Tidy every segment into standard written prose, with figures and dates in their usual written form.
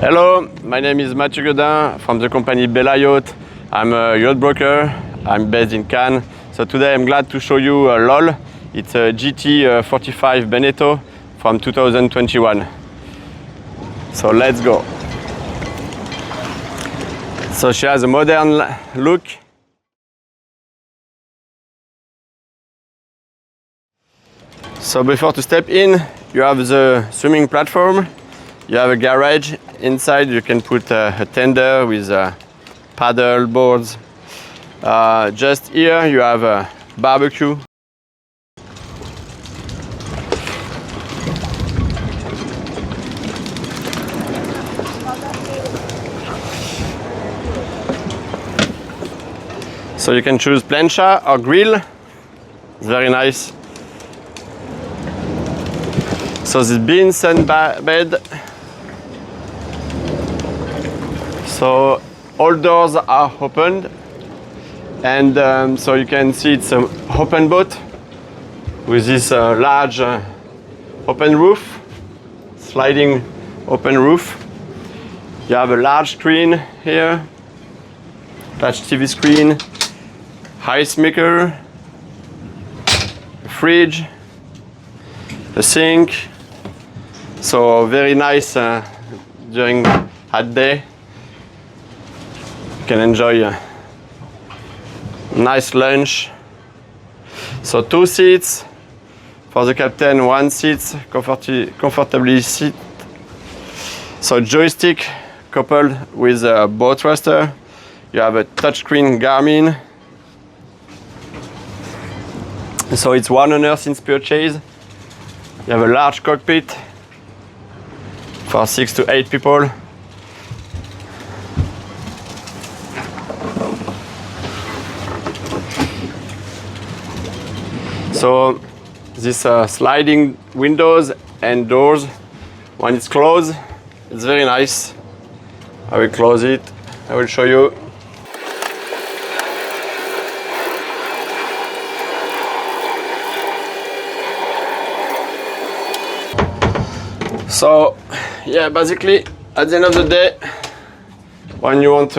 Hello, my name is Mathieu Godin from the company Bella Yacht. I'm a yacht broker. I'm based in Cannes. So today I'm glad to show you a LOL. It's a GT 45 Beneteau from 2021. So let's go. So she has a modern look. So before to step in, you have the swimming platform. You have a garage. Inside you can put a tender with paddle boards. Just here you have a barbecue. So you can choose plancha or grill. It's very nice. So this bean sun bed. So all doors are opened, and so you can see it's an open boat with this large open roof, sliding open roof. You have a large screen here, large TV screen, ice maker, a fridge, a sink. So very nice during hot day. You can enjoy a nice lunch. So 2 seats for the captain, 1 seat comfortably sit. So joystick coupled with a boat thruster. You have a touchscreen Garmin. So it's 1 owner since purchase. You have a large cockpit for 6 to 8 people. So this sliding windows and doors, when it's closed, it's very nice. I will close it. I will show you. So yeah, basically at the end of the day, when you want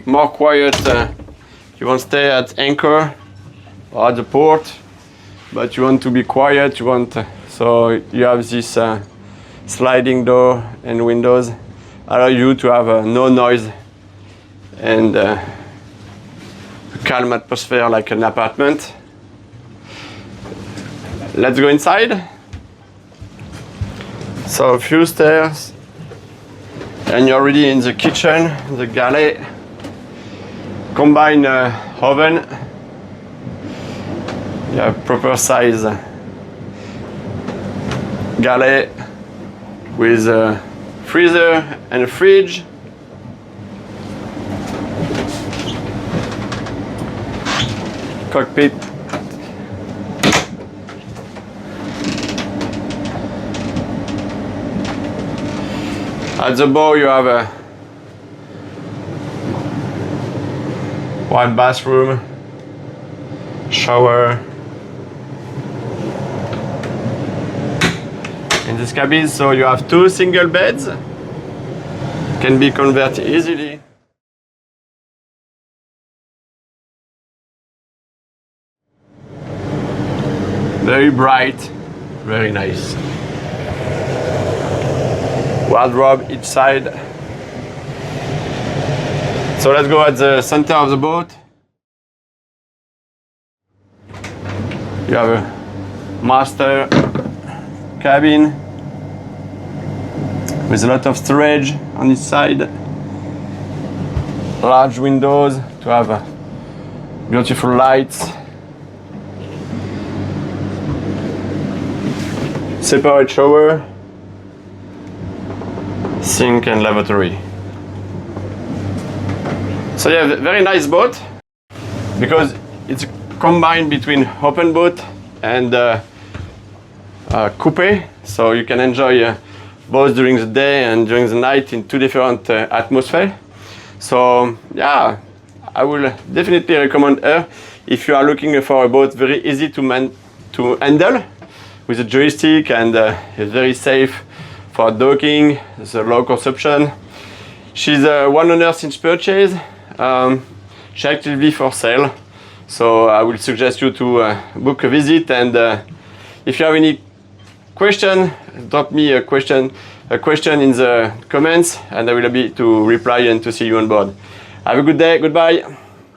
more quiet, you won't stay at anchor or at the port, but you want to be quiet, you want so you have this sliding door and windows allow you to have no noise and a calm atmosphere like an apartment. Let's go inside. So a few stairs and you're already in the kitchen, the Galley. Combined oven. You have proper size Galley with a freezer and a fridge. Cockpit. At the bow you have a one bathroom, shower. In this cabin, so you have 2 single beds, can be converted easily. Very bright, very nice. Wardrobe each side. So let's go at the center of the boat. You have a master cabin with a lot of storage on each side. Large windows to have beautiful lights. Separate shower, sink and lavatory. So yeah, very nice boat because it's combined between open boat and coupe, so you can enjoy both during the day and during the night in 2 different atmospheres. So yeah, I will definitely recommend her if you are looking for a boat very easy to handle with a joystick and it's very safe for docking, it's a low consumption, She's a 1 owner since purchase. She's actively for sale. So I will suggest you to book a visit, and if you have any question, drop me a question in the comments, and I will be to reply and to see you on board. Have a good day. Goodbye.